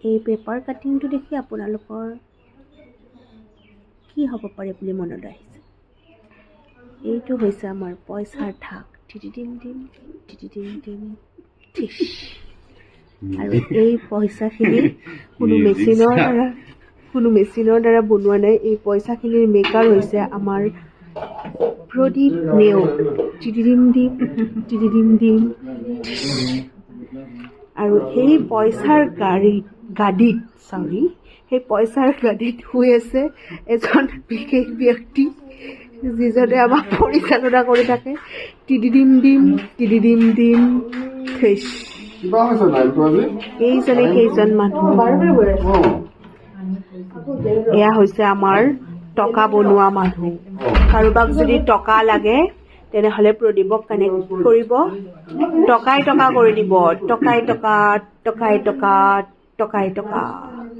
এই পেপাৰ কাটিংটো দেখি আপোনালোকৰ কি হ'ব পাৰে বুলি মনলৈ আহিছে? এইটো হৈছে আমাৰ পইচাৰ ঠাক। টিটিডিম ডিম টিটিডিম ডিম ঠিচ। আৰু এই পইচাখিনি কোনো মেচিনৰ দ্বাৰা বনোৱা নাই। এই পইচাখিনিৰ মেকাৰ হৈছে আমাৰ প্ৰদীপ নেওগ। টিটিডিম ডিম টিটিডিম ডিম ঠিচ। আৰু সেই পইচাৰ গাড়ীত শুই আছে এজন বিশেষ ব্যক্তি, যিজনে আমাক পৰিচালনা কৰি থাকে। টিটিডিম ডিম টিটিডিম ডিম ঠিচ। এইজনে সেইজন মানুহ। এয়া হৈছে আমাৰ টকা বনোৱা মানুহ। কাৰোবাক যদি টকা লাগে তেনেহ'লে প্ৰদীপক কানেক্ট কৰিব। টকাই টকা কৰি দিব। টকাই টকা টকাই টকা টকাই টকা।